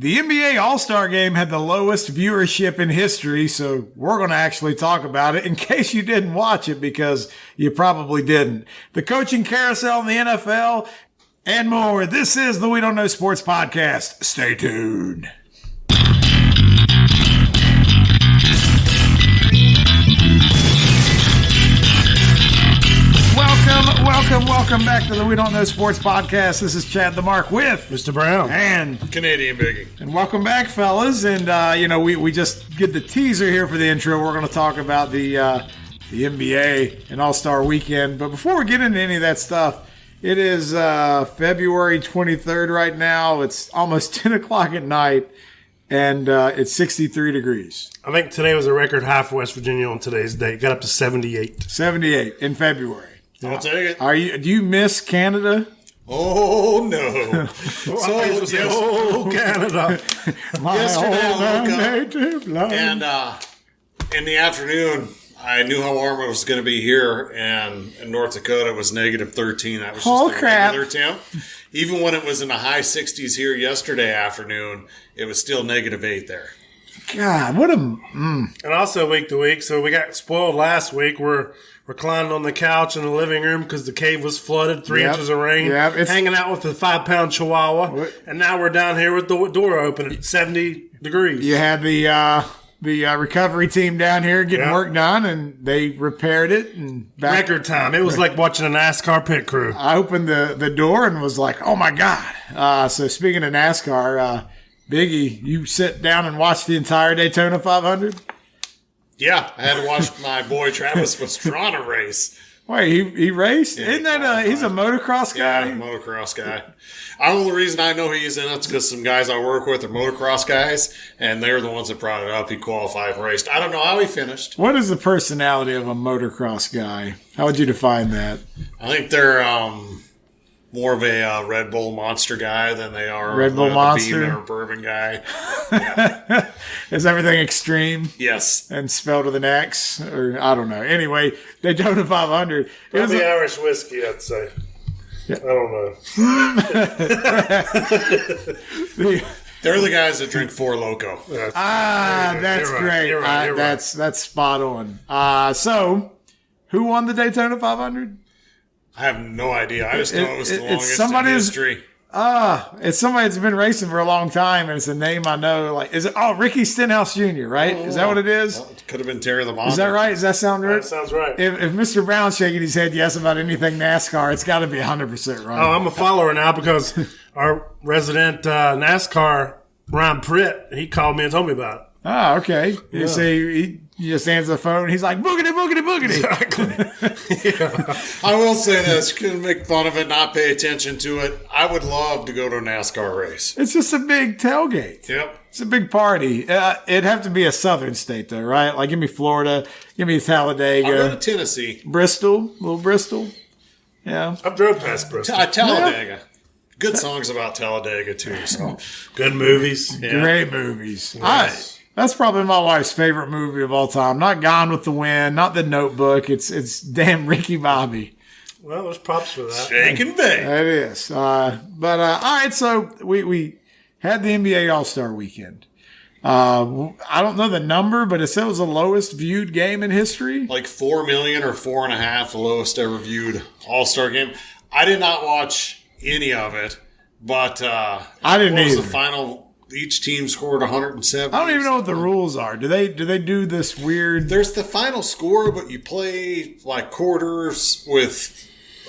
The NBA All-Star Game had the lowest viewership in history, so we're going to actually talk about it in case you didn't watch it, because you probably didn't. The coaching carousel in the NFL and more. This is the We Don't Know Sports Podcast. Stay tuned. Welcome back to the We Don't Know Sports Podcast. This is Chad the Mark with Mr. Brown and Canadian Biggie. And welcome back, fellas. And, we just get the teaser here for the intro. We're going to talk about the NBA and All-Star Weekend. But before we get into any of that stuff, it is February 23rd right now. It's almost 10 o'clock at night, and it's 63 degrees. I think today was a record high for West Virginia on today's date. It got up to 78. 78 in February. I'll take it. Do you miss Canada? Oh, no. Canada. Yesterday I woke up, and in the afternoon, I knew how warm it was going to be here, and in North Dakota, it was negative 13. That was just the regular temp. Even when it was in the high 60s here yesterday afternoon, it was still negative 8 there. God, what a... And also week to week, so we got spoiled last week. We're reclining on the couch in the living room because the cave was flooded, 3 inches of rain, hanging out with the 5-pound chihuahua, and now we're down here with the door open at 70 degrees. You had the recovery team down here getting work done, and they repaired it. And record time. It was like watching a NASCAR pit crew. I opened the door and was like, oh, my God. So speaking of NASCAR, Biggie, you sit down and watch the entire Daytona 500? Yeah, I had to watch my boy Travis Pastrana race. Wait, he raced? Yeah, Isn't that he's a motocross guy? Yeah, motocross guy. The only reason I know he's in it's because some guys I work with are motocross guys, and they're the ones that brought it up. He qualified and raced. I don't know how he finished. What is the personality of a motocross guy? How would you define that? I think they're more of a Red Bull Monster guy than they are Red Bull Monster Beam or bourbon guy. Yeah. Is everything extreme? Yes. And spelled with an X? Or I don't know. Anyway, Daytona 500. Probably Irish whiskey, I'd say. Yeah. I don't know. They're the guys that drink Four Loko. That's great. You're right. That's spot on. So, who won the Daytona 500? I have no idea. I just know it was the longest in history. It's somebody that's been racing for a long time, and it's a name I know. Like, is it? Oh, Ricky Stenhouse Jr., right? Is that what it is? Well, it could have been Terry the Monster. Is that right? Does that sound right? That sounds right. If Mr. Brown's shaking his head yes about anything NASCAR, it's got to be 100% right. Oh, I'm a follower now because our resident NASCAR, Ron Pritt, he called me and told me about it. Oh, okay. You see, he just answers the phone, and he's like, boogity, boogity, boogity. Exactly. Yeah. I will say this. You can make fun of it, not pay attention to it. I would love to go to a NASCAR race. It's just a big tailgate. Yep. It's a big party. It'd have to be a southern state, though, right? Like, give me Florida. Give me Talladega. I'll go to Tennessee. Bristol. Little Bristol. Yeah. I've drove past Bristol. Talladega. Yeah. Good songs about Talladega, too. So good movies. Yeah. Great movies. Yes. That's probably my wife's favorite movie of all time. Not Gone with the Wind, not The Notebook. It's damn Ricky Bobby. Well, there's props for that. Shake and bake. It is. All right, so we had the NBA All-Star Weekend. I don't know the number, but it said it was the lowest viewed game in history. Like 4 million or 4.5, the lowest ever viewed All-Star game. I did not watch any of it, but I didn't either. The final... Each team scored 107. I don't even know what the rules are. Do they do this weird? There's the final score, but you play like quarters with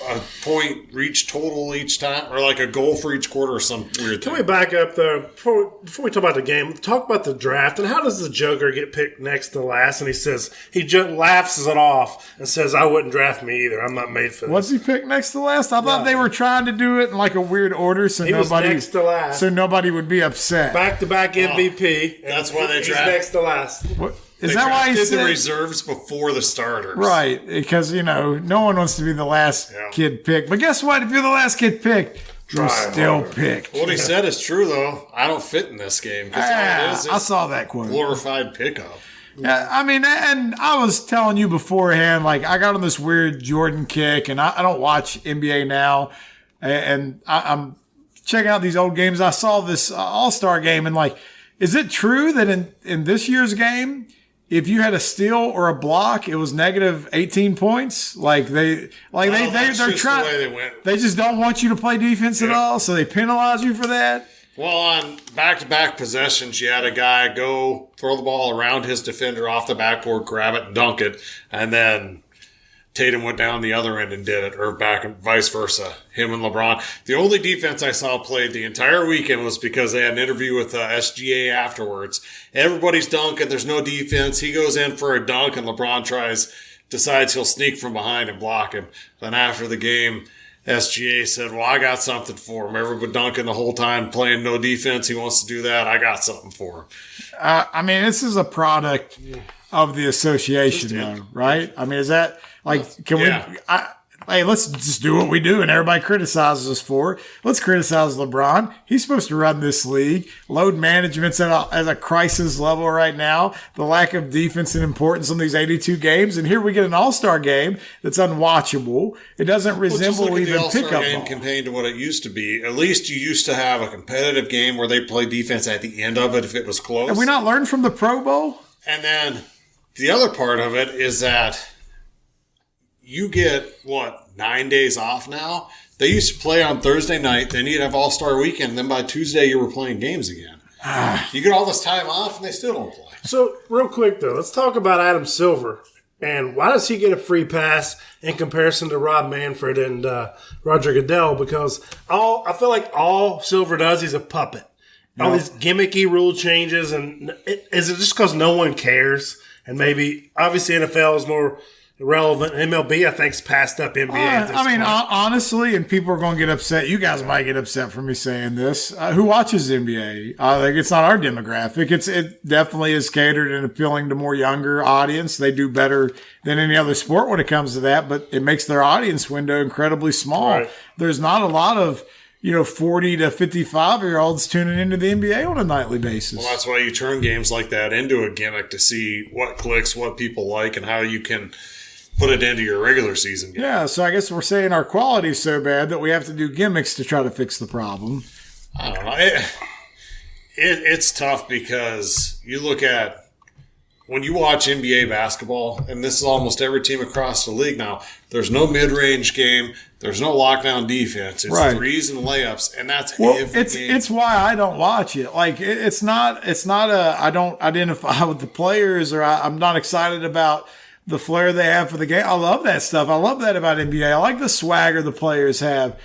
a point reach total each time, or like a goal for each quarter or some weird thing. Can we back up though before we talk about the game? Talk about the draft and how does the Joker get picked next to last? And he says he just laughs it off and says, "I wouldn't draft me either. I'm not made for this." What's he picked next to last? I thought they were trying to do it in like a weird order, so he was next to last, so nobody would be upset. Back-to-back MVP. That's why they he's draft next to last. What? Is that why he said the reserves before the starters? Right, because, no one wants to be the last kid picked. But guess what? If you're the last kid picked, you're still picked. What he said is true, though. I don't fit in this game. I saw that quote. Glorified pickup. Yeah, I mean, and I was telling you beforehand, like, I got on this weird Jordan kick, and I don't watch NBA now, and I'm checking out these old games. I saw this All-Star game, and like, is it true that in this year's game, if you had a steal or a block, it was negative 18 points? They're trying. They just don't want you to play defense at all, so they penalize you for that. Well, on back-to-back possessions, you had a guy go throw the ball around his defender off the backboard, grab it, and dunk it, and then Tatum went down the other end and did it, or back and vice versa, him and LeBron. The only defense I saw played the entire weekend was because they had an interview with SGA afterwards. Everybody's dunking. There's no defense. He goes in for a dunk, and LeBron decides he'll sneak from behind and block him. Then after the game, SGA said, well, I got something for him. Everybody dunking the whole time, playing no defense. He wants to do that. I got something for him. I mean, this is a product of the association, though, right? I mean, is that like, can we? Hey, let's just do what we do, and everybody criticizes us for it. Let's criticize LeBron. He's supposed to run this league. Load management's at a crisis level right now. The lack of defense and importance on these 82 games, and here we get an All-Star game that's unwatchable. It doesn't resemble even pickup ball. The All-Star game compared to what it used to be. At least you used to have a competitive game where they play defense at the end of it if it was close. Have we not learned from the Pro Bowl? And then the other part of it is that you get, 9 days off now? They used to play on Thursday night, then you'd have All-Star Weekend, and then by Tuesday you were playing games again. You get all this time off, and they still don't play. So, real quick, though, let's talk about Adam Silver. And why does he get a free pass in comparison to Rob Manfred and Roger Goodell? Because I feel like all Silver does, he's a puppet. All these gimmicky rule changes, and is it just because no one cares? And maybe, obviously, NFL is more relevant. MLB, I think, is passed up NBA. Honestly, and people are going to get upset. You guys might get upset for me saying this. Who watches NBA? It's not our demographic. It definitely is catered and appealing to more younger audience. They do better than any other sport when it comes to that, but it makes their audience window incredibly small. Right. There's not a lot of 40 to 55-year-olds tuning into the NBA on a nightly basis. Well, that's why you turn games like that into a gimmick to see what clicks, what people like, and how you can put it into your regular season game. Yeah, so I guess we're saying our quality is so bad that we have to do gimmicks to try to fix the problem. I don't know. It's tough because you look at when you watch NBA basketball, and this is almost every team across the league now, there's no mid-range game. There's no lockdown defense. It's threes and layups, and that's every game. It's why I don't watch it. Like it's not I don't identify with the players, or I'm not excited about the flair they have for the game. I love that stuff. I love that about NBA. I like the swagger the players have.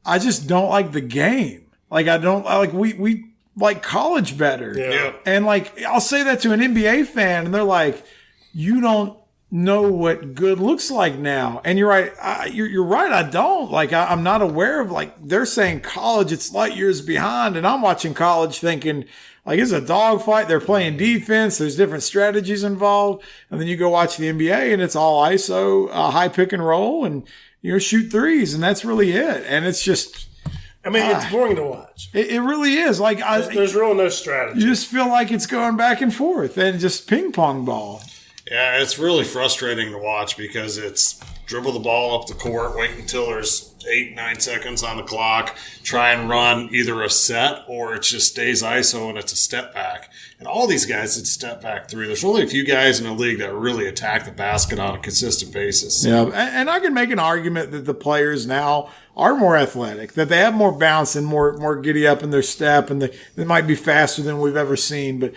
I just don't like the game. Like we like college better. Yeah. And like I'll say that to an NBA fan, and they're like, "You don't know what good looks like now." And you're right. You're right. I don't. Like I'm not aware of, like, they're saying college, it's light years behind, and I'm watching college thinking, like, it's a dogfight. They're playing defense. There's different strategies involved. And then you go watch the NBA, and it's all ISO, high pick and roll, and, shoot threes. And that's really it. And it's just, it's boring to watch. It really is. Like, there's really no strategy. You just feel like it's going back and forth and just ping pong ball. Yeah, it's really frustrating to watch because it's dribble the ball up the court, wait until there's 8-9 seconds on the clock, try and run either a set or it just stays ISO and it's a step back. And all these guys that step back through, there's only a few guys in the league that really attack the basket on a consistent basis. Yeah, and I can make an argument that the players now are more athletic, that they have more bounce and more giddy up in their step, and they might be faster than we've ever seen. But,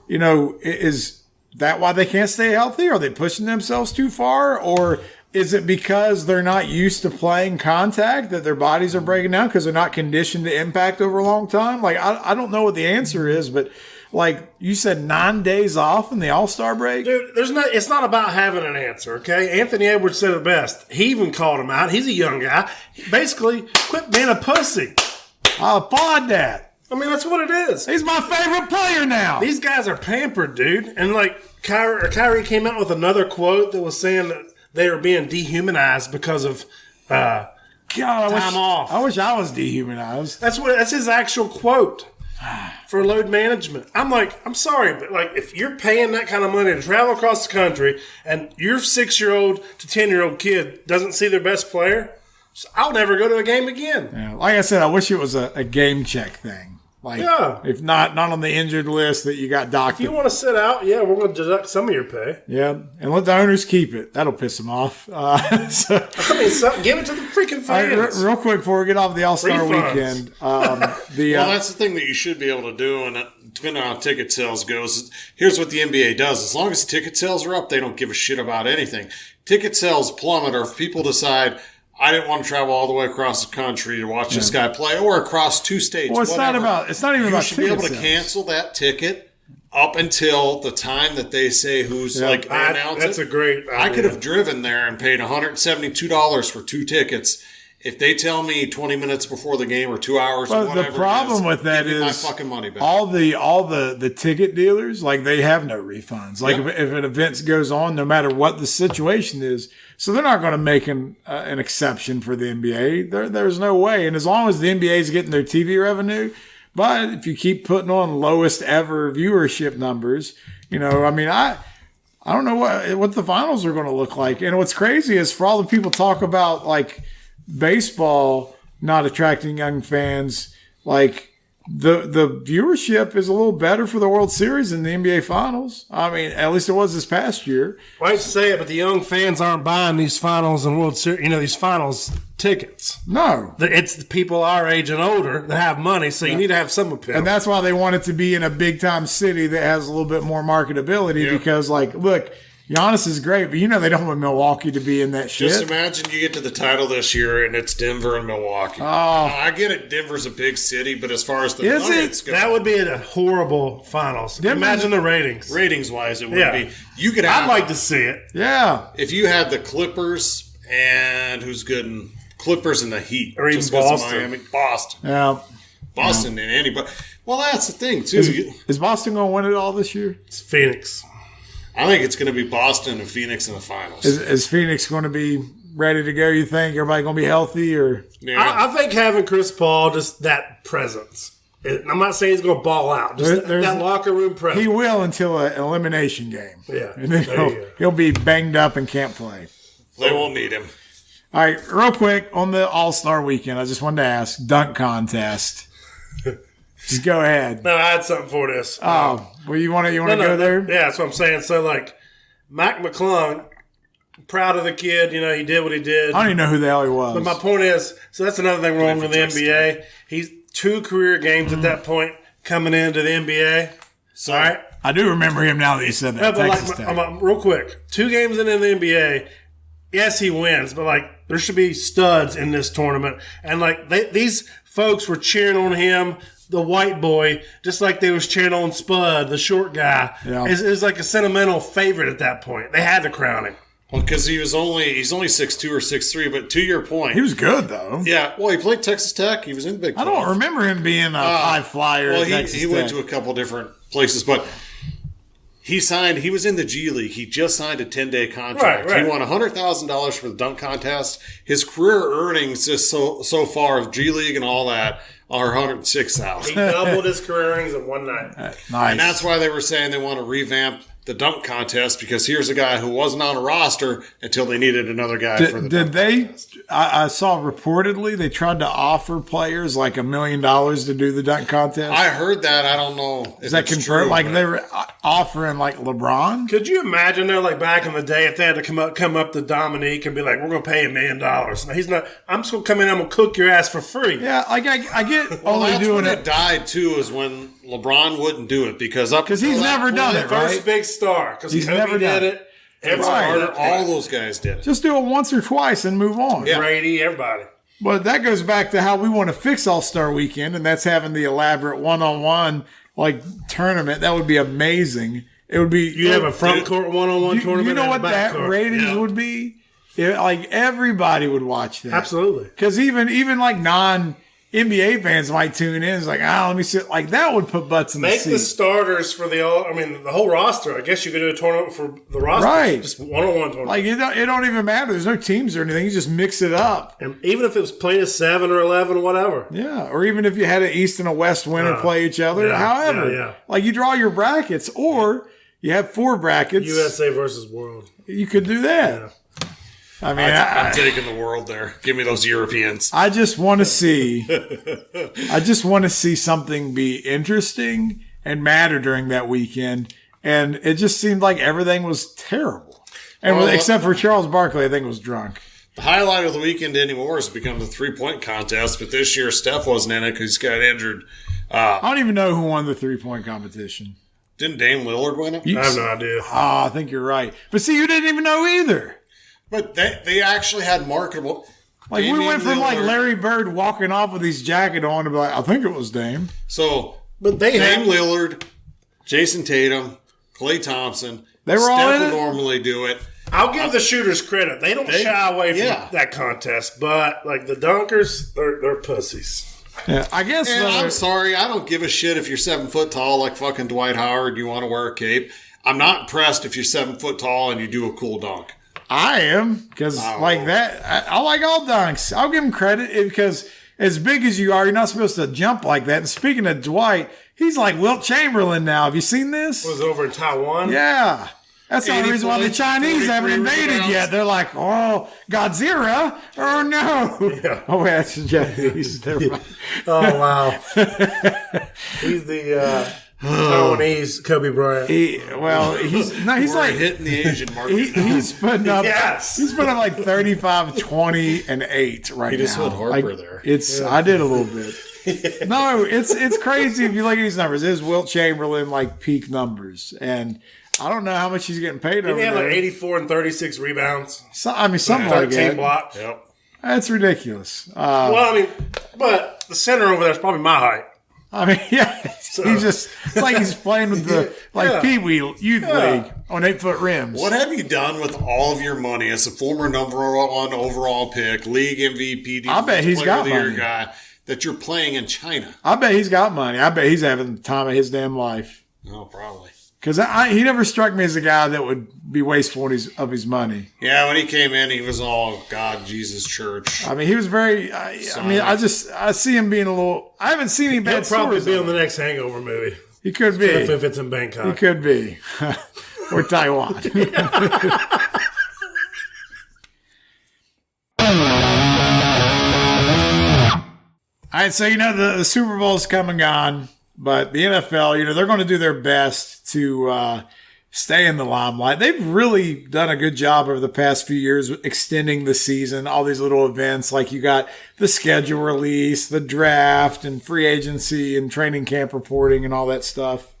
is that why they can't stay healthy? Are they pushing themselves too far? Or is it because they're not used to playing contact that their bodies are breaking down because they're not conditioned to impact over a long time? Like, I don't know what the answer is, but like you said, 9 days off in the All-Star break? Dude, it's not about having an answer, okay? Anthony Edwards said it best. He even called him out. He's a young guy. Basically, quit being a pussy. I applaud that. That's what it is. He's my favorite player now. These guys are pampered, dude. And like Kyrie came out with another quote that was saying that they were being dehumanized because of time off. I wish I was dehumanized. That's his actual quote for load management. I'm like, I'm sorry, but like if you're paying that kind of money to travel across the country and your 6-year-old to 10-year-old kid doesn't see their best player, I'll never go to a game again. Yeah, like I said, I wish it was a game check thing. Like, if not on the injured list that you got docked. If you want to sit out, we're going to deduct some of your pay. Yeah, and let the owners keep it. That'll piss them off. Give it to the freaking fans. Right, real quick before we get off the All-Star weekend. Well, that's the thing that you should be able to do, and depending on how ticket sales goes, here's what the NBA does. As long as ticket sales are up, they don't give a shit about anything. Ticket sales plummet, or if people decide, I didn't want to travel all the way across the country to watch this guy play, or across 2 states. Well, it's not even about. You should be able to cancel that ticket up until the time that they say who's they announce That's a great idea. I could have driven there and paid $172 for 2 tickets. If they tell me 20 minutes before the game or 2 hours or whatever, the problem with that is my fucking money back. all the ticket dealers, like, they have no refunds. Like, if an event goes on, no matter what the situation is, so they're not going to make an exception for the NBA. There's no way. And as long as the NBA is getting their TV revenue, but if you keep putting on lowest ever viewership numbers, I don't know what the finals are going to look like. And what's crazy is, for all the people talk about, like, baseball not attracting young fans, like, the viewership is a little better for the World Series than the NBA Finals. I mean, at least it was this past year. Well, I hate to say it, but the young fans aren't buying these finals and World Series, these finals tickets. No. It's the people our age and older that have money, so you need to have some appeal. And that's why they want it to be in a big-time city that has a little bit more marketability because, like, look, Giannis is great, but they don't want Milwaukee to be in that shit. Just imagine you get to the title this year and it's Denver and Milwaukee. Oh. I get it, Denver's a big city, but as far as the Nuggets go, that would be a horrible finals. Imagine the ratings. Ratings-wise, it would be. You could have. I'd like to see it. Yeah. If you had the Clippers and who's good in Clippers and the Heat. Or even Boston. Miami. Boston. Yeah. Boston and anybody. Well, that's the thing, too. Is Boston going to win it all this year? It's Phoenix. I think it's going to be Boston and Phoenix in the finals. Is Phoenix going to be ready to go, you think? Everybody going to be healthy? Or I think having Chris Paul, just that presence. I'm not saying he's going to ball out. Just that locker room presence. He will until an elimination game. Yeah. And then he'll be banged up and can't play. They won't need him. All right, real quick, on the All-Star weekend, I just wanted to ask, dunk contest. Just go ahead. No, I had something for this. Oh, well, you want to go there? Yeah, that's what I'm saying. So, like, Mac McClung, proud of the kid. He did what he did. I don't even know who the hell he was. But my point is, so that's another thing wrong with the NBA. He's 2 career games at that point coming into the NBA. So, all right? I do remember him now that you said that. Real quick, 2 games into the NBA. Yes, he wins, but, like, there should be studs in this tournament. And, like, these folks were cheering on him, the white boy, just like they was cheering on Spud, the short guy. Yeah. It was like a sentimental favorite at that point. They had to crown him. Well, because he's only 6'2" or 6'3", but to your point. He was good, though. Yeah. Well, he played Texas Tech. He was in the Big 12. I don't remember him being a high flyer. Well, he went to a couple different places, but he was in the G League. He just signed a 10-day contract. Right. He won $100,000 for the dunk contest. His career earnings just so far of G League and all that are $106,000. He doubled his career earnings in one night. Nice. And that's why they were saying they want to revamp the dunk contest, because here's a guy who wasn't on a roster until they needed another guy for the dunk contest. I saw reportedly they tried to offer players like $1 million to do the dunk contest. I heard that. I don't know. Is that confirmed? Like they were offering like LeBron? Could you imagine though, like back in the day, if they had to come up to Dominique and be like, "We're going to pay $1 million." Now he's not. I'm just going to come in. I'm going to cook your ass for free. Yeah, like I get well, only doing it. Died too is when LeBron wouldn't do it because he's never done it. Right? First big star because he's never done it. All those guys did it. Just do it once or twice and move on. Yeah. Brady, everybody. But that goes back to how we want to fix All-Star Weekend, and that's having the elaborate one-on-one like tournament. That would be amazing. It would be you have a front court one-on-one tournament. You know what that court. ratings would be? Like everybody would watch that. Absolutely. Because even like non-NBA fans might tune in. It's like, let me see. Like that would put butts in the seat. Make the starters for the whole roster. I guess you could do a tournament for the roster. Right. Just one-on-one tournament. Like it don't even matter. There's no teams or anything. You just mix it up. And even if it was played as 7 or 11, whatever. Yeah. Or even if you had an East and a West winner play each other. Yeah, however, like you draw your brackets, or you have 4 brackets. USA versus World. You could do that. Yeah. I mean, I'm taking the world there. Give me those Europeans. I just want to see. I just want to see something be interesting and matter during that weekend, and it just seemed like everything was terrible, except for Charles Barkley, I think was drunk. The highlight of the weekend anymore has become the 3-point contest, but this year Steph wasn't in it because he got injured. I don't even know who won the 3-point competition. Didn't Dame Lillard win it? I have no idea. I think you're right. But see, you didn't even know either. But they actually had marketable. Like, Damian we went from, Lillard, Larry Bird walking off with his jacket on to be like, I think it was Dame. So, but Dame Lillard, Jason Tatum, Klay Thompson. They were all in it? Normally do it. I'll give the shooters credit. They don't shy away from that contest. But, like, the dunkers, they're pussies. Yeah, I guess. I'm sorry. I don't give a shit if you're 7 foot tall like fucking Dwight Howard. You want to wear a cape. I'm not impressed if you're 7 foot tall and you do a cool dunk. I am, because like that, I like all dunks. I'll give him credit because as big as you are, you're not supposed to jump like that. And speaking of Dwight, he's like Wilt Chamberlain now. Have you seen this? Was over in Taiwan? Yeah. That's the only reason why the Chinese haven't invaded yet. They're like, oh, Godzilla? Oh, no. Yeah. Oh, wait, that's Japanese. Oh, wow. He's the Taiwanese Kobe Bryant. He's like hitting the Asian market. He's putting up he's putting up like 35, 20, and 8 right now. He just put Harper there. I did a little bit. No, it's crazy if you look at these numbers. This is Wilt Chamberlain like peak numbers, and I don't know how much he's getting paid over there. He had like 84 and 36 rebounds. Something like that. 13 blocks. Yep. That's ridiculous. But the center over there is probably my height. I mean, yeah. So, it's like he's playing with the Pee Wee Youth League on 8-foot rims. What have you done with all of your money as a former number 1 overall pick, league MVP, I bet he's got money. Guy that you're playing in China? I bet he's got money. I bet he's having the time of his damn life. Oh, probably. Because he never struck me as a guy that would be wasteful of his money. Yeah, when he came in, he was all God, Jesus, church. I mean, he was very. I see him being a little. I haven't seen any bad stories. He'll probably be on the next Hangover movie. He could be if it's in Bangkok. He could be, or Taiwan. All right, so the Super Bowl's come and gone. But the NFL, they're going to do their best to stay in the limelight. They've really done a good job over the past few years extending the season, all these little events. Like you got the schedule release, the draft, and free agency, and training camp reporting, and all that stuff.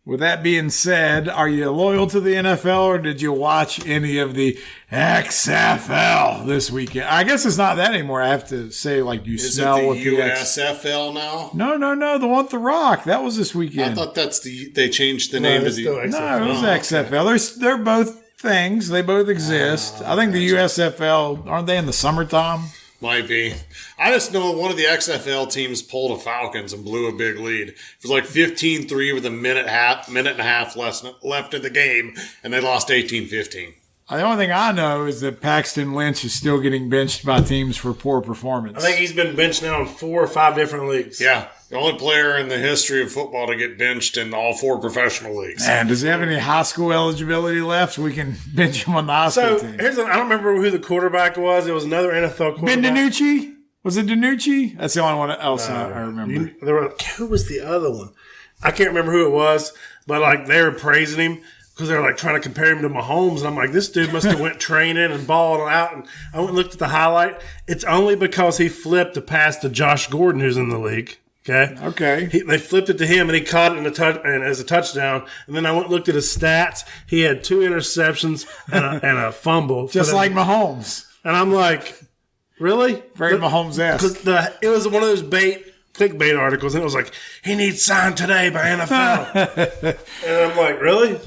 With that being said, are you loyal to the NFL, or did you watch any of the XFL this weekend? I guess it's not that anymore. I have to say, like, you smell what the USFL now? No, the one with The Rock. That was this weekend. I thought they changed the name of the XFL. No, it was XFL. They're both things. They both exist. I think the USFL, aren't they in the summertime? Might be. I just know one of the XFL teams pulled a Falcons and blew a big lead. It was like 15-3 with a minute and a half left in the game, and they lost 18-15. The only thing I know is that Paxton Lynch is still getting benched by teams for poor performance. I think he's been benched now in 4 or 5 different leagues. Yeah. The only player in the history of football to get benched in all 4 professional leagues. Man, does he have any high school eligibility left? We can bench him on the high school team. I don't remember who the quarterback was. It was another NFL quarterback. Ben DiNucci? Was it DiNucci? That's the only one else I remember. Who was the other one? I can't remember who it was, but they were praising him because they were trying to compare him to Mahomes. And I'm like, this dude must have went training and balling out. And I went and looked at the highlight. It's only because he flipped a pass to Josh Gordon, who's in the league. Okay. They flipped it to him, and he caught it as a touchdown. And then I went and looked at his stats. He had 2 interceptions and a fumble, just like Mahomes. And I'm like, really? Very Mahomes-esque. Because it was one of those clickbait articles, and it was like, he needs signed today by NFL. And I'm like, really?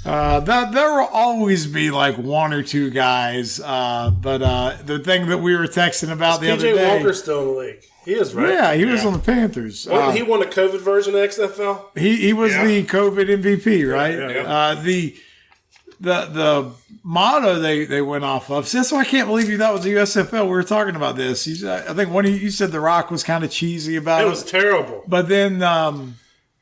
There will always be 1 or 2 guys. But the thing that we were texting about the other day. PJ Walker's still in the league. He is, right? Yeah, he was on the Panthers. He won a COVID version of XFL? He was the COVID MVP, right? Yeah. The motto they went off of. So that's why I can't believe you thought it was the USFL. We were talking about this. I think you said The Rock was kind of cheesy about it. It was terrible. But then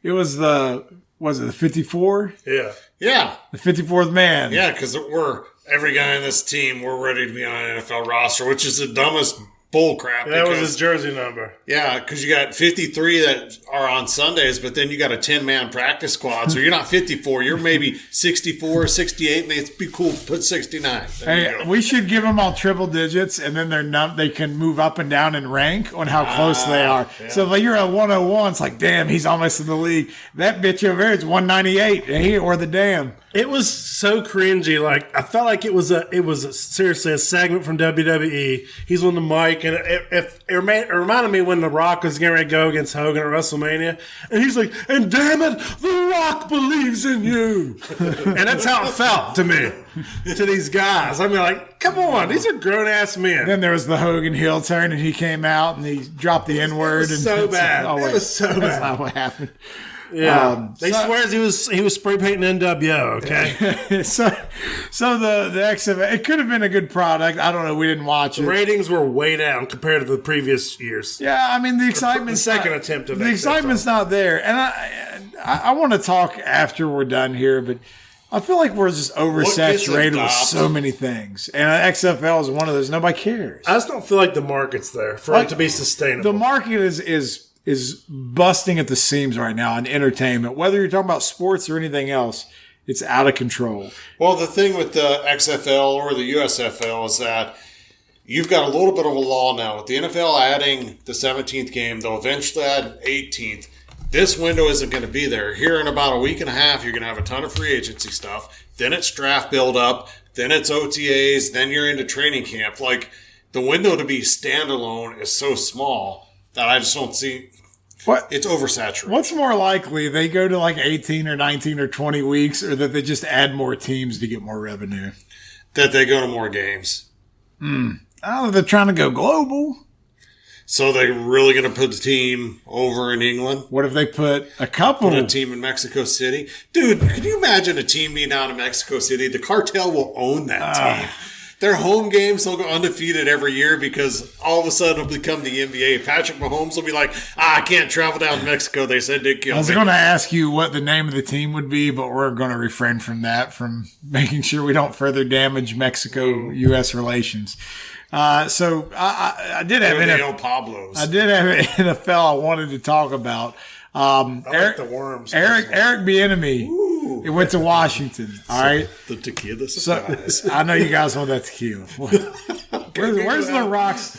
it was the 54? Yeah. Yeah. The 54th man. Yeah, because we're every guy on this team, we're ready to be on an NFL roster, which is the dumbest bull crap. That was his jersey number. Yeah, because you got 53 that are on Sundays, but then you got a 10-man practice squad. So you're not 54. You're maybe 64, 68. Maybe it'd be cool to put 69. Hey, we should give them all triple digits, and then they can move up and down in rank on how close they are. Yeah. So if you're at 101, it's like, damn, he's almost in the league. That bitch over there is 198, or the damn. It was so cringy. Like, I felt like it was seriously a segment from WWE. He's on the mic, and it reminded me when The Rock was getting ready to go against Hogan at WrestleMania, and he's like, "And damn it, The Rock believes in you," and that's how it felt to me, to these guys. I mean, like, come on, these are grown ass men. Then there was the Hogan heel turn, and he came out and he dropped the N word. So bad. Oh, wait, it was so bad. That's not what happened. Yeah, they swears he was spray painting NWO. Okay, so the XFL, it could have been a good product. I don't know. We didn't watch it. The ratings were way down compared to the previous years. Yeah, I mean the excitement. The second attempt of the excitement's not there, and I want to talk after we're done here, but I feel like we're just oversaturated with so many things, and XFL is one of those. Nobody cares. I just don't feel like the market's there for it to be sustainable. The market is busting at the seams right now in entertainment. Whether you're talking about sports or anything else, it's out of control. Well, the thing with the XFL or the USFL is that you've got a little bit of a law now. With the NFL adding the 17th game, they'll eventually add 18th. This window isn't going to be there. Here in about a week and a half, you're going to have a ton of free agency stuff. Then it's draft build up. Then it's OTAs. Then you're into training camp. Like, the window to be standalone is so small that I just don't see. It's oversaturated. What's more likely, they go to like 18 or 19 or 20 weeks, or that they just add more teams to get more revenue? That they go to more games. Oh, they're trying to go global. So they're really going to put the team over in England? What if they put a couple? Put a team in Mexico City? Dude, can you imagine a team being down in Mexico City? The cartel will own that team. Their home games, they'll go undefeated every year because all of a sudden it'll become the NBA. Patrick Mahomes will be like, I can't travel down to Mexico. They said they'd kill me. I was going to ask you what the name of the team would be, but we're going to refrain from that, from making sure we don't further damage Mexico-U.S. relations. So I did have Pablos. I did have NFL I wanted to talk about. Like the worms. Eric Bienemy. It went to Washington. All right. The tequila surprise. So, I know you guys want that tequila. Where's the rocks?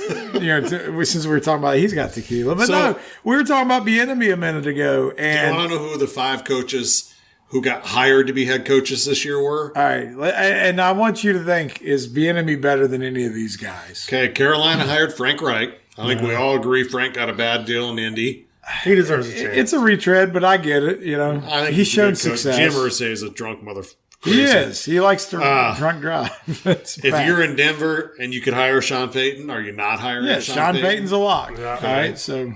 Since we were talking about it, he's got tequila. But no, we were talking about Bienemy a minute ago. And do you want to know who the 5 coaches who got hired to be head coaches this year were? All right. And I want you to think, is Bienemy better than any of these guys? Okay. Carolina hired Frank Reich. I think we all agree Frank got a bad deal in Indy. He deserves a chance. It's a retread, but I get it. I think he's shown success. Jim Irsay is a drunk motherfucker. He is. He likes to drunk drive. If you're in Denver and you could hire Sean Payton, are you not hiring Sean Payton? Payton's a lock. Yeah. All right, so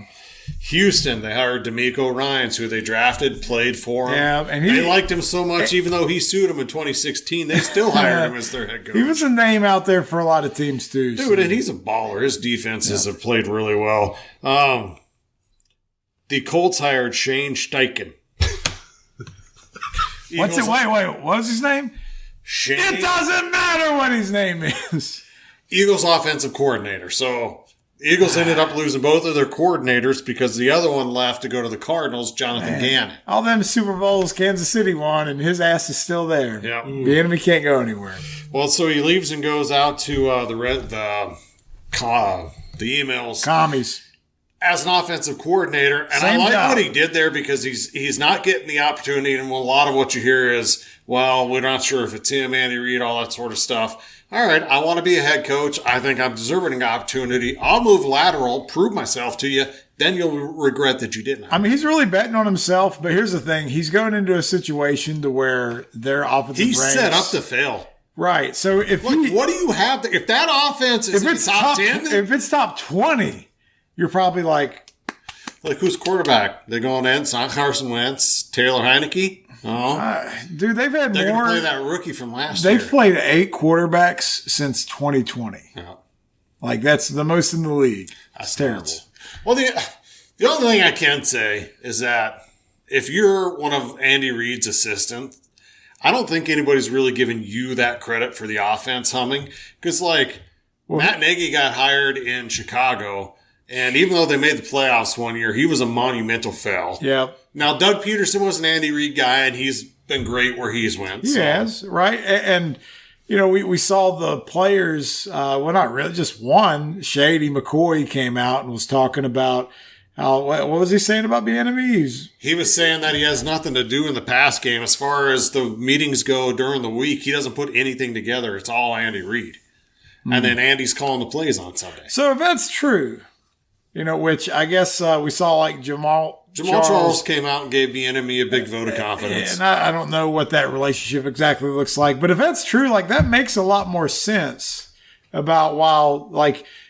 Houston, they hired D'Amico Ryans, who they drafted, played for him. Yeah, and they liked him so much, even though he sued him in 2016, they still hired him as their head coach. He was a name out there for a lot of teams too. Dude, and he's a baller. His defenses have played really well. The Colts hired Shane Steichen. Wait, what was his name? Shane. It doesn't matter what his name is. Eagles offensive coordinator. So the Eagles ended up losing both of their coordinators because the other one left to go to the Cardinals, Jonathan Gannon. All them Super Bowls Kansas City won, and his ass is still there. Yeah. The enemy can't go anywhere. Well, so he leaves and goes out to the emails. Commies. As an offensive coordinator, and I like what he did there because he's not getting the opportunity, and a lot of what you hear is, well, we're not sure if it's him, Andy Reid, all that sort of stuff. All right, I want to be a head coach. I think I'm deserving an opportunity. I'll move lateral, prove myself to you. Then you'll regret that you didn't. I mean, he's really betting on himself, but here's the thing. He's going into a situation to where their offensive ranks... He's set up to fail. Right, so if what do you have? If that offense is in the top 10... If it's top 20... You're probably like who's quarterback? They're going in. It's not Carson Wentz, Taylor Heineke. Oh, dude, they're going to play that rookie from last year. They've played 8 quarterbacks since 2020. Yeah. Like that's the most in the league. That's terrible. Well, the only thing I can say is that if you're one of Andy Reid's assistants, I don't think anybody's really giving you that credit for the offense humming. Because, Matt Nagy got hired in Chicago, and even though they made the playoffs one year, he was a monumental fail. Yeah. Now, Doug Peterson was an Andy Reid guy, and he's been great where he's went. He has, right? And we saw the players, well, not really, just one, Shady McCoy came out and was talking about what was he saying about Bienemy? He was saying that he has nothing to do in the pass game. As far as the meetings go during the week, he doesn't put anything together. It's all Andy Reid. And then Andy's calling the plays on Sunday. So if that's true, which I guess we saw Jamal Charles came out and gave Bienemy a big vote of confidence. And I don't know what that relationship exactly looks like. But if that's true, that makes a lot more sense about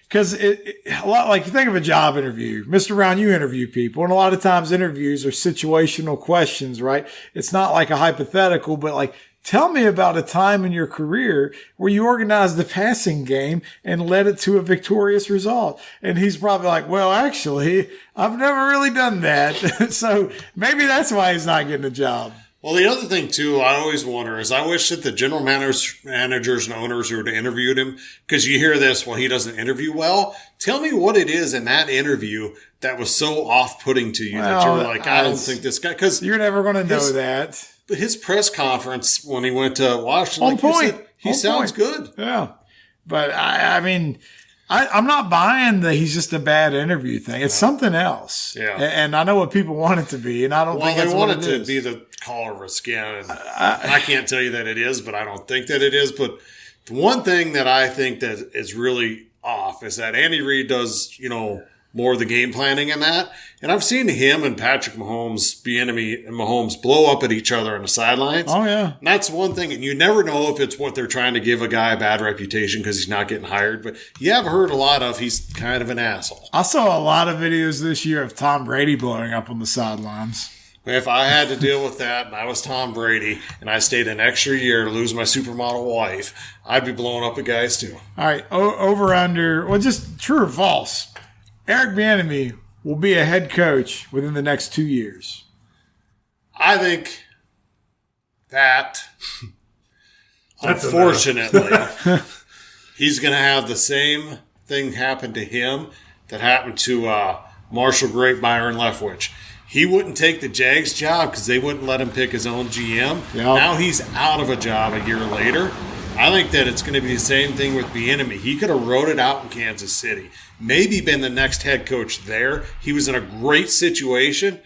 because a lot you think of a job interview. Mr. Brown, you interview people, and a lot of times interviews are situational questions, right? It's not like a hypothetical, but tell me about a time in your career where you organized the passing game and led it to a victorious result. And he's probably well, actually, I've never really done that. So maybe that's why he's not getting a job. Well, the other thing, too, I always wonder is I wish that the general managers and owners who had interviewed him, because you hear this, he doesn't interview well. Tell me what it is in that interview that was so off-putting to you that you were I don't think this guy, because you're never going to know that. His press conference when he went to Washington, on point. He sounds good. Yeah. But I'm not buying that he's just a bad interview thing. It's something else. Yeah. And I know what people want it to be, and I don't think that's what it is. They want it to be the color of a skin. I can't tell you that it is, but I don't think that it is. But the one thing that I think that is really off is that Andy Reid does, more of the game planning in that. And I've seen him and Patrick Mahomes, Bienemy and Mahomes blow up at each other on the sidelines. Oh, yeah. And that's one thing. And you never know if it's what they're trying to give a guy a bad reputation because he's not getting hired. But you have heard a lot of he's kind of an asshole. I saw a lot of videos this year of Tom Brady blowing up on the sidelines. If I had to deal with that and I was Tom Brady and I stayed an extra year to lose my supermodel wife, I'd be blowing up at guys too. All right. Over, under. Well, just true or false. Eric Bienemy will be a head coach within the next 2 years. I think that, unfortunately, he's going to have the same thing happen to him that happened to Marshall Great Byron Leftwich. He wouldn't take the Jags job because they wouldn't let him pick his own GM. Yep. Now he's out of a job a year later. I think that it's going to be the same thing with Bienemy. He could have rode it out in Kansas City. Maybe been the next head coach there. He was in a great situation.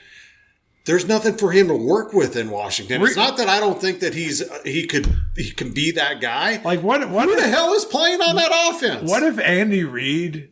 There's nothing for him to work with in Washington. It's not that I don't think that he can be that guy. Who the hell is playing on that offense? What if Andy Reid,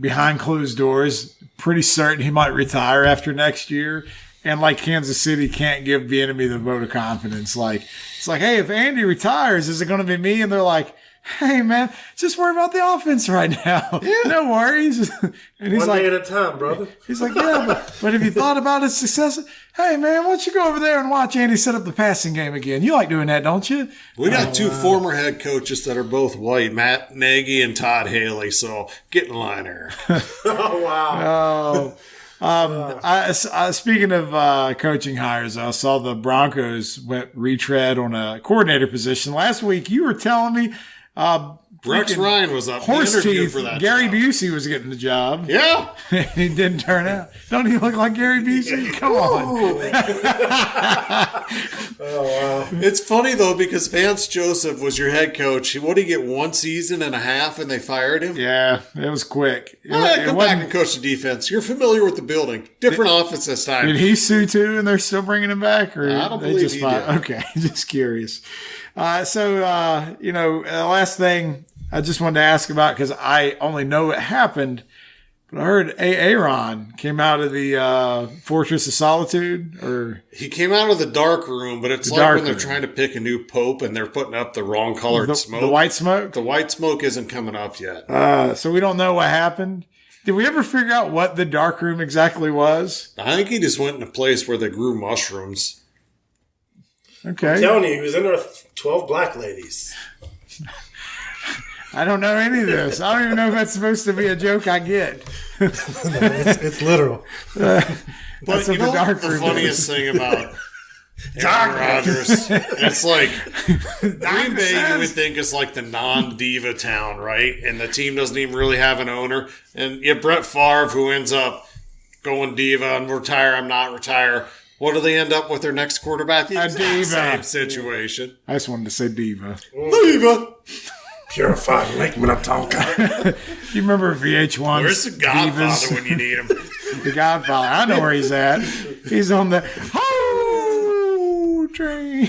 behind closed doors, pretty certain he might retire after next year, and Kansas City can't give Bienemy the vote of confidence? It's hey, if Andy retires, is it going to be me? And they're like, hey, man, just worry about the offense right now. Yeah. No worries. And he's One day at a time, brother. He's yeah, but if you thought about his success, hey, man, why don't you go over there and watch Andy set up the passing game again? You like doing that, don't you? We got two former head coaches that are both white, Matt Nagy and Todd Haley, so get in line here. Oh, wow. Speaking of coaching hires, I saw the Broncos went retread on a coordinator position. Last week, you were telling me Rex Ryan was up horse teeth. for that Gary job. Busey was getting the job. Yeah. He didn't turn out. Don't he look like Gary Busey? Come on. Oh, wow. It's funny, though, because Vance Joseph was your head coach. What did he get, 1 season and a half, and they fired him? Yeah, it was quick. Come back and coach the defense. You're familiar with the building. Different offense this time. Did he sue, too, and they're still bringing him back? Or I don't believe he did. Okay, just curious. Last thing I just wanted to ask about, because I only know it happened, but I heard Aaron came out of the Fortress of Solitude, or he came out of the dark room, but it's like when they're trying to pick a new pope and they're putting up the wrong colored smoke. The white smoke? The white smoke isn't coming up yet. So we don't know what happened. Did we ever figure out what the dark room exactly was? I think he just went in a place where they grew mushrooms. Okay. I'm telling you, he was in there with 12 black ladies. I don't know any of this. I don't even know if that's supposed to be a joke I get. No, it's literal. But you know the funniest thing about Aaron Rodgers. It's like Green Bay, you would think is like the non-diva town, right? And the team doesn't even really have an owner. And you have Brett Favre, who ends up going diva and retire. I'm not retire. What do they end up with their next quarterback? The exact same situation. I just wanted to say diva. Diva. Purified lake when I'm talking. You remember VH1? Where's the Godfather Divas? when you need him? The Godfather. I know where he's at. He's on the ho train.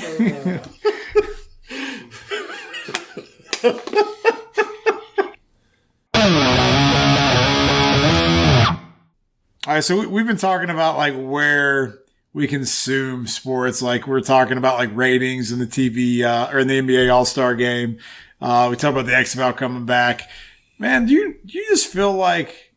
All right, so we've been talking about like where we consume sports. Like we're talking about like ratings in the TV or in the NBA All-Star Game. We talk about the XFL coming back. Man, do you just feel like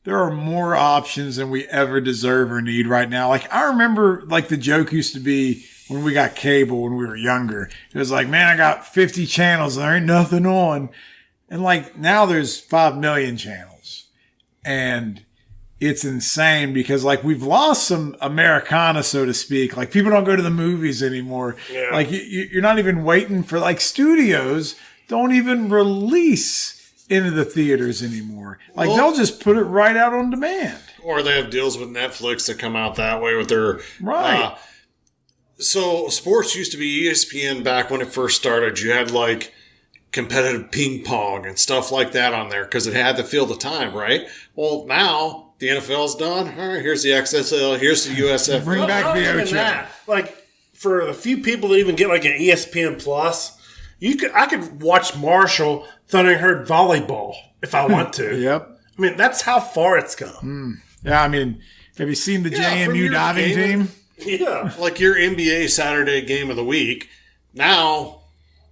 there are more options than we ever deserve or need right now? Like I remember like the joke used to be when we got cable when we were younger. It was like, man, I got 50 channels and there ain't nothing on. And like now there's 5 million channels. And it's insane because like we've lost some Americana, so to speak. Like people don't go to the movies anymore. Yeah. Like you're not even waiting for like studios don't even release into the theaters anymore. Like they'll just put it right out on demand. Or they have deals with Netflix that come out that way with their right. So sports used to be ESPN back when it first started. You had like competitive ping pong and stuff like that on there because it had to fill the time, right? Well, now the NFL's done. All right, here's the XSL. Here's the USF. Bring back the OCHA. Like for the few people that even get like an ESPN Plus, I could watch Marshall Thunderherd volleyball if I want to. Yep. I mean, that's how far it's come. Yeah, I mean, have you seen the JMU diving team? Yeah. Like your NBA Saturday game of the week. Now,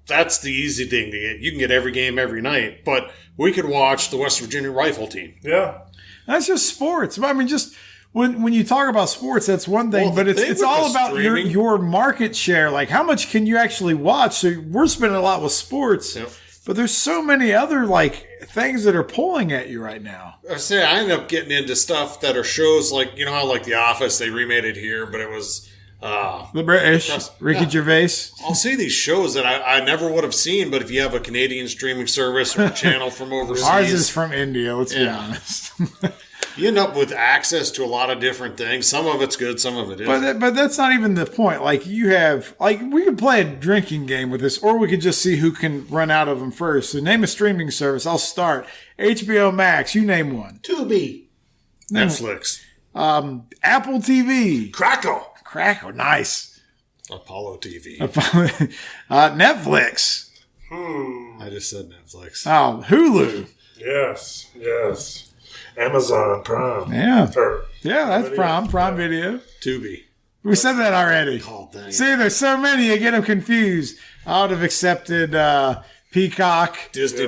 that's the easy thing to get. You can get every game every night, but we could watch the West Virginia rifle team. Yeah. That's just sports. I mean, just when you talk about sports, that's one thing, but it's all about your market share. Like, how much can you actually watch? So we're spending a lot with sports, but there's so many other like things that are pulling at you right now. I end up getting into stuff that are shows like, you know how like The Office, they remade it here, but it was the British Ricky Gervais. I'll see these shows that I never would have seen, but if you have a Canadian streaming service or a channel from overseas. Ours is from India, let's be honest. You end up with access to a lot of different things. Some of it's good, some of it isn't. But that's not even the point. Like you have, like we could play a drinking game with this, or we could just see who can run out of them first. So name a streaming service. I'll start. HBO Max. You name one. Tubi. Netflix. Apple TV. Crackle. Nice. Apollo TV. Netflix. I just said Netflix. Oh, Hulu. Yes. Amazon Prime. Yeah. That's Prime Video. Tubi. We said that already. Oh, dang. See, there's so many, you get them confused. I would have accepted Peacock. Disney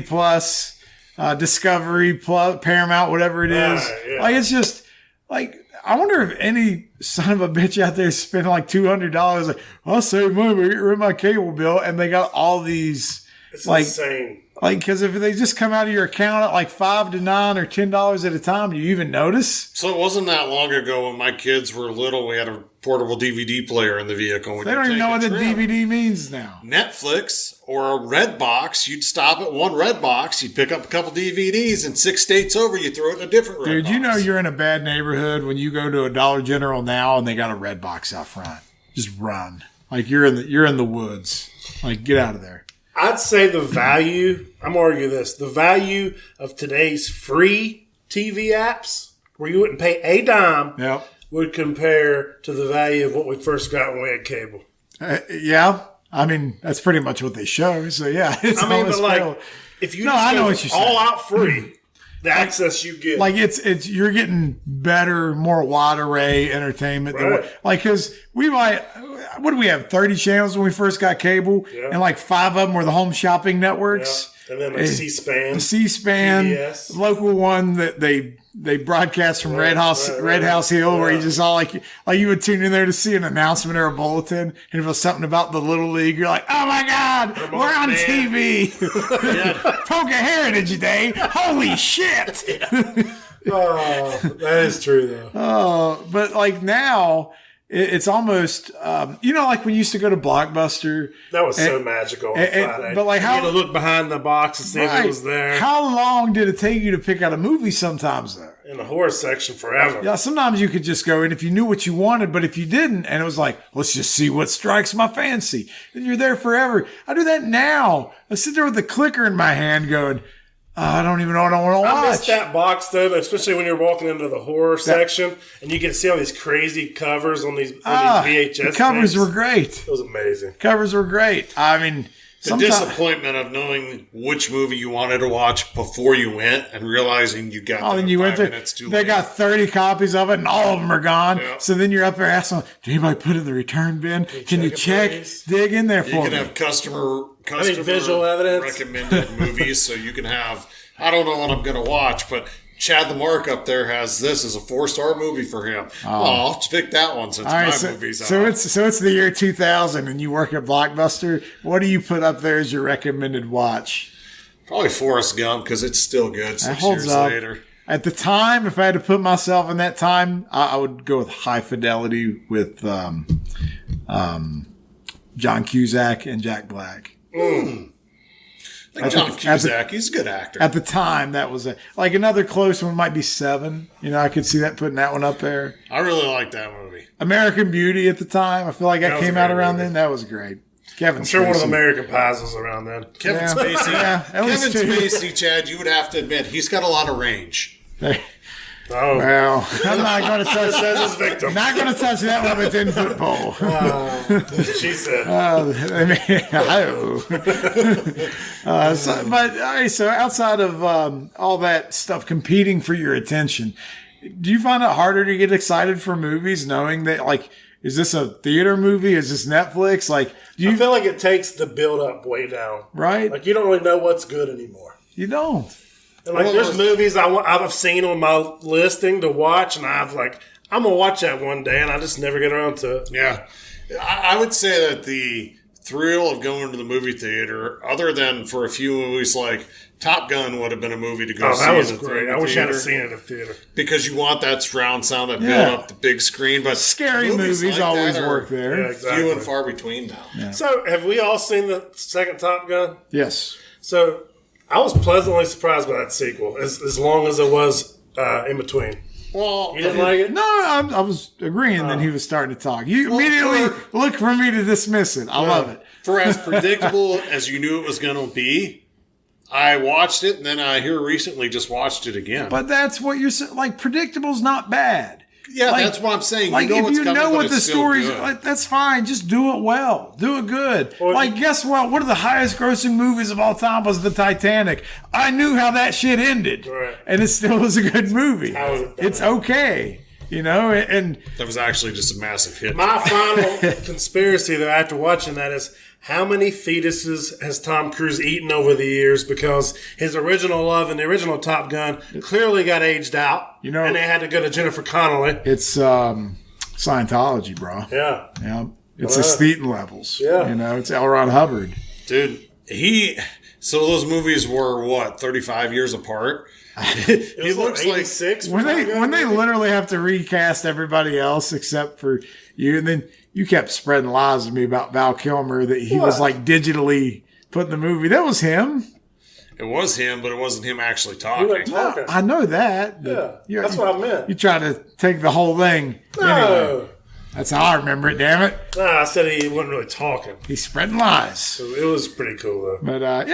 Plus. Discovery Plus, Paramount, whatever it is. Yeah. Like, it's just, like, I wonder if any son of a bitch out there is spending like $200. Like, I'll save money by getting rid of my cable bill. And they got all these. It's like, insane. Like, because if they just come out of your account at like $5 to $9 or $10 at a time, do you even notice? So it wasn't that long ago when my kids were little, we had a portable DVD player in the vehicle. They don't even know what the DVD means now. Netflix or a Redbox, you'd stop at one Redbox, you'd pick up a couple DVDs, and 6 states over, you throw it in a different Redbox. Dude, you know you're in a bad neighborhood when you go to a Dollar General now and they got a Redbox out front. Just run. Like you're in the woods. Like, get out of there. I'd say the value, I'm going to argue this, the value of today's free TV apps, where you wouldn't pay a dime, would compare to the value of what we first got when we had cable. Yeah. I mean, that's pretty much what they show. So, yeah. It's but like, if you just go all out free, the access you get. Like, you're getting better, more wide array entertainment. Right. Like, because we might, what do we have, 30 channels when we first got cable? Yeah. And like 5 of them were the home shopping networks. Yeah. And then like C-SPAN. PBS. Local one that they broadcast from Red House Hill, where you just all like you would tune in there to see an announcement or a bulletin, and if it was something about the Little League, you're like, oh my God, we're on TV. Polka Heritage Day. Holy shit. Oh, that is true though. But like now, it's almost, like when you used to go to Blockbuster. That was so magical on Friday. But like you had to look behind the box and see if it was there. How long did it take you to pick out a movie sometimes, though? In the horror section forever. Yeah, sometimes you could just go in if you knew what you wanted, but if you didn't, and it was like, let's just see what strikes my fancy, then you're there forever. I do that now. I sit there with the clicker in my hand going, I don't even know what I want to watch. I miss that box, though, especially when you're walking into the horror section, and you can see all these crazy covers on these VHS the covers things. were great. It was amazing. Covers were great. I mean... The disappointment of knowing which movie you wanted to watch before you went and realizing you got then you went there. They got 30 copies of it and all of them are gone. Yeah. So then you're up there asking, did anybody put it in the return bin? Can you check? Dig in there for me. You can have customer visual evidence recommended movies, so you can have, I don't know what I'm going to watch, but Chad the Mark up there has this as a 4-star movie for him. I'll pick that one since movie's out. So it's the year 2000 and you work at Blockbuster. What do you put up there as your recommended watch? Probably Forrest Gump because it's still good 6 years later. At the time, if I had to put myself in that time, I would go with High Fidelity with John Cusack and Jack Black. John Cusack, he's a good actor. At the time, that was like another close one might be Seven. I could see that putting that one up there. I really like that movie. American Beauty at the time. I feel like that came out around then. That was great. I'm sure one of the American Pies was around then. Kevin Spacey. Yeah, Kevin Spacey, Chad, you would have to admit, he's got a lot of range. Well, I'm not going to touch his victim. Not going to touch that one with 10-foot pole. She said. So outside of all that stuff competing for your attention, do you find it harder to get excited for movies knowing that, like, is this a theater movie? Is this Netflix? Like, I feel like it takes the build up way down. Right? Like, you don't really know what's good anymore. You don't. And like, there's movies I've seen on my listing to watch, and I'm going to watch that one day, and I just never get around to it. Yeah. I would say that the thrill of going to the movie theater, other than for a few movies like Top Gun would have been a movie to go see. That was great. I wish I had seen it in the theater. Because you want that surround sound that build up the big screen. But scary movies like always work there. Yeah, exactly. Few and far between now. Yeah. So have we all seen the second Top Gun? Yes. So I was pleasantly surprised by that sequel, as long as it was in between. Well, you didn't like it? No, I was agreeing that he was starting to talk. You immediately look for me to dismiss it. I love it. For as predictable as you knew it was going to be, I watched it, and then I here recently just watched it again. But that's what you're saying. Like, predictable's not bad. Yeah, that's what I'm saying. Like, if you know what the story's like, that's fine. Just do it well. Do it good. Well, guess what? One of the highest grossing movies of all time was The Titanic. I knew how that shit ended. Right. And it still was a good movie. It's okay. And that was actually just a massive hit. My final conspiracy, though, after watching that is, how many fetuses has Tom Cruise eaten over the years? Because his original love in the original Top Gun clearly got aged out. And they had to go to Jennifer Connelly. It's Scientology, bro. Yeah. It's aesthetic levels. Yeah. It's L. Ron Hubbard. Dude, so those movies were, 35 years apart? He looks like 6. When they literally have to recast everybody else except for you, and then you kept spreading lies to me about Val Kilmer that he was like digitally put in the movie. That was him. It was him, but it wasn't him actually talking. I know that. Yeah, that's what I meant. You try to take the whole thing. No. Anyway, that's how I remember it, damn it. Nah, I said he wasn't really talking. He's spreading lies. So it was pretty cool, though. But,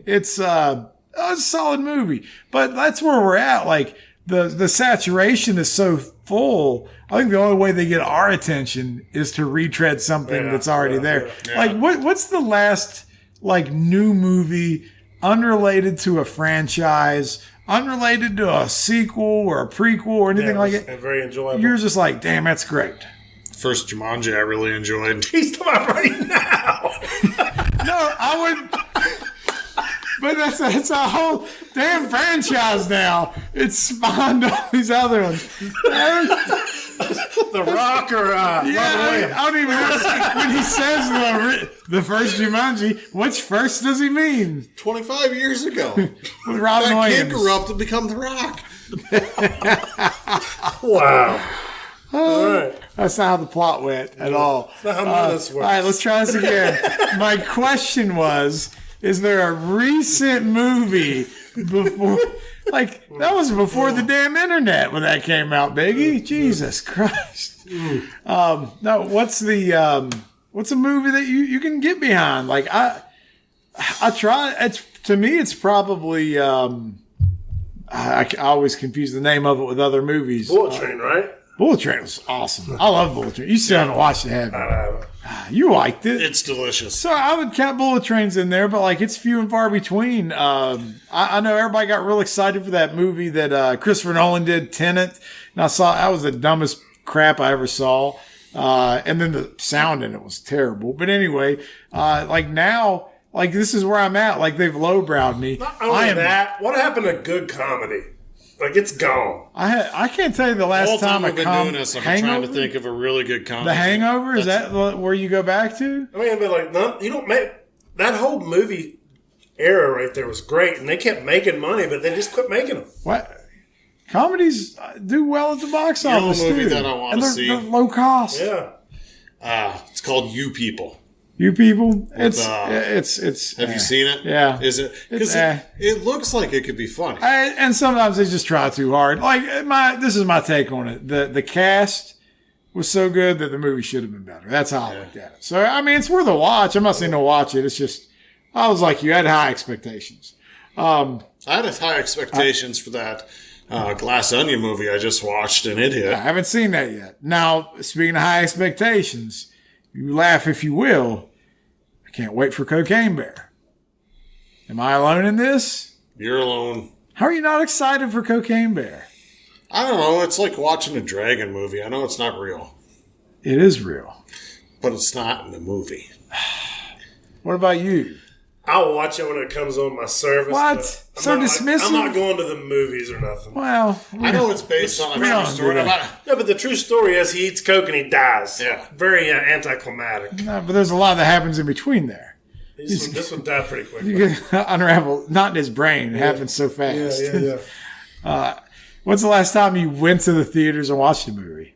it's a solid movie. But that's where we're at. Like, the saturation is so full. I think the only way they get our attention is to retread something that's already there. Yeah. Like, what's the last, new movie unrelated to a franchise, unrelated to a sequel or a prequel or anything like that? Very enjoyable. You're just like, damn, that's great. First Jumanji I really enjoyed. He's talking about right now. No, I would... But that's a whole damn franchise now. It's spawned all these other ones. The Rock or I don't even know. When he says the first Jumanji, which first does he mean? 25 years ago. With Robin that Williams. Kid grew up to become The Rock. Wow. All right. That's not how the plot went at all. That's not how this works. All right, let's try this again. My question was, is there a recent movie before... Like, that was before the damn internet when that came out, Biggie. Jesus Christ. No, what's a movie that you can get behind? Like, I try. To me, it's probably, I always confuse the name of it with other movies. Bullet Train, right? Bullet Train was awesome. I love Bullet Train. You still haven't watched it, have you? You liked it. It's delicious. So I would count Bullet Trains in there, but like it's few and far between. I know everybody got real excited for that movie that Christopher Nolan did, Tenet. And I saw that was the dumbest crap I ever saw. And then the sound in it was terrible. But anyway, like now, like this is where I'm at. Like they've lowbrowed me. Not only that, what happened to good comedy? Like it's gone. I can't tell you the last time I've been doing this. I'm trying to think of a really good comedy. The Hangover, is that where you go back to? I mean, but like, you don't make that whole movie era right there was great, and they kept making money, but they just quit making them. What? Comedies do well at the box office. The movie that I want to see. They're low cost. Yeah. It's called You People. You People? With, it's. Have you seen it? Yeah. Is it? Because it looks like it could be funny. And sometimes they just try too hard. Like this is my take on it. The cast was so good that the movie should have been better. That's how I looked at it. So I mean, it's worth a watch. I'm not saying to watch it. It's just I was like you had high expectations. I had high expectations for that Glass Onion movie I just watched, and it hit. I haven't seen that yet. Now, speaking of high expectations, you laugh if you will. I can't wait for Cocaine Bear. Am I alone in this? You're alone. How are you not excited for Cocaine Bear? I don't know. It's like watching a dragon movie. I know it's not real. It is real. But it's not in the movie. What about you? I'll watch it when it comes on my service. What? So dismissive? I'm not going to the movies or nothing. Well, I know it's based on a true story. No, but the true story is he eats coke and he dies. Yeah. Very anticlimactic. No, but there's a lot that happens in between there. This one died pretty quickly. You can unravel, not in his brain. It happens so fast. Yeah. When's the last time you went to the theaters and watched a movie?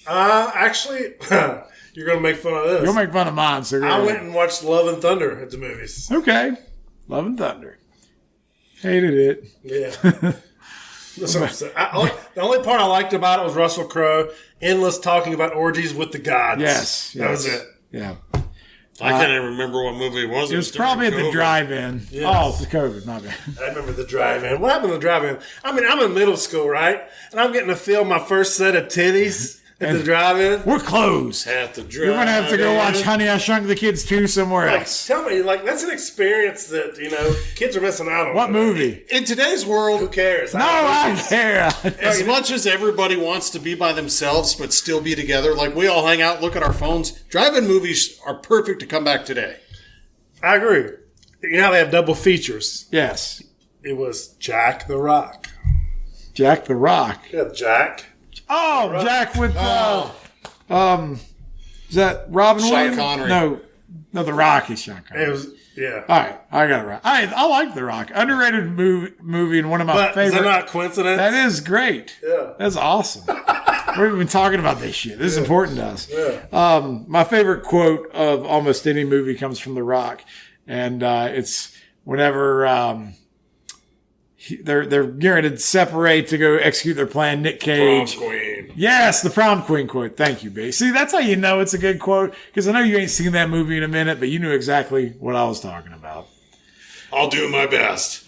Actually, you're going to make fun of this. You'll make fun of mine. So I went and watched Love and Thunder at the movies. Okay. Love and Thunder. Hated it. Yeah. That's what I'm saying. The only part I liked about it was Russell Crowe endless talking about orgies with the gods. Yes. That was it. Yeah. I can't even remember what movie it was. It was probably at the drive-in. Yes. Oh, the COVID, my bad. I remember the drive-in. What happened to the drive-in? I mean, I'm in middle school, right? And I'm getting to feel my first set of titties at the drive-in. We're closed. At the drive-in. You're going to have to go watch Honey, I Shrunk the Kids 2 somewhere else. Tell me, that's an experience that, kids are missing out on. What movie? In today's world, who cares? I care. As much as everybody wants to be by themselves but still be together, like we all hang out, look at our phones, drive-in movies are perfect to come back today. I agree. You know how they have double features? Yes. It was Jack the Rock. Jack the Rock. Yeah, Jack. Oh, Rock. Jack with is that Robin Sean Williams? Connery. No, The Rock is Sean Connery. It was, yeah. All right, I got it right. I like The Rock. Underrated movie and one of my favorite. Is that not coincidence? That is great. Yeah. That's awesome. We've been talking about this shit. This is important to us. Yeah. My favorite quote of almost any movie comes from The Rock, and it's whenever they're gearing to separate to go execute their plan. Nick Cage. Prom Queen. Yes, the Prom Queen quote. Thank you, B. See, that's how you know it's a good quote, because I know you ain't seen that movie in a minute, but you knew exactly what I was talking about. I'll do my best.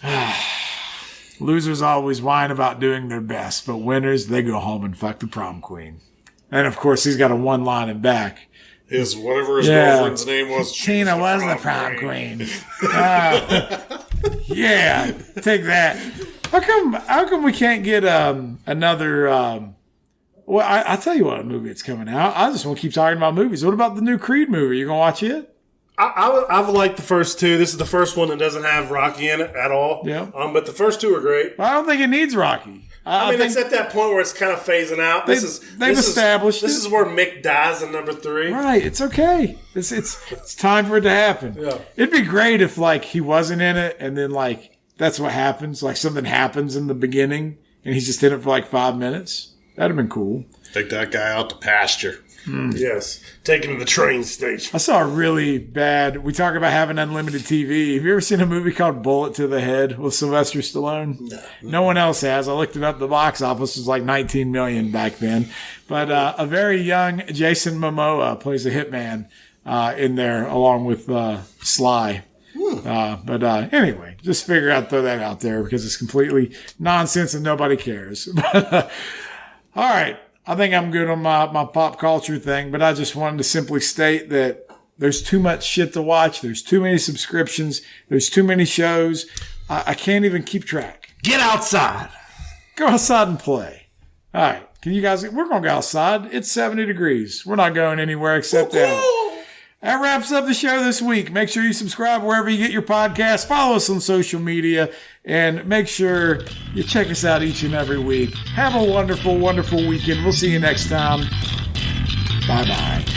Losers always whine about doing their best, but winners, they go home and fuck the prom queen. And, of course, he's got a one line in back. Whatever his girlfriend's name was. Tina was the prom queen. Yeah, take that. How come we can't get another... well, I'll tell you what movie it's coming out. I just want to keep talking about movies. What about the new Creed movie? You going to watch it? I've liked the first two. This is the first one that doesn't have Rocky in it at all. Yeah. But the first two are great. Well, I don't think it needs Rocky. I mean, it's at that point where it's kind of phasing out. They've established This is where Mick dies in number 3. Right. It's okay. It's time for it to happen. Yeah. It'd be great if, he wasn't in it and then, that's what happens. Like, something happens in the beginning and he's just in it for, 5 minutes. That'd have been cool. Take that guy out to pasture. Yes. Take him to the train station. I saw a really bad, we talk about having unlimited TV. Have you ever seen a movie called Bullet to the Head with Sylvester Stallone? No. No one else has. I looked it up. The box office was like 19 million back then. But a very young Jason Momoa plays a hitman in there along with Sly. But anyway, just figure out, throw that out there because it's completely nonsense and nobody cares. All right. I think I'm good on my pop culture thing, but I just wanted to simply state that there's too much shit to watch. There's too many subscriptions. There's too many shows. I can't even keep track. Get outside. Go outside and play. All right. Can you guys, we're going to go outside. It's 70 degrees. We're not going anywhere except out. That wraps up the show this week. Make sure you subscribe wherever you get your podcasts. Follow us on social media. And make sure you check us out each and every week. Have a wonderful, wonderful weekend. We'll see you next time. Bye-bye.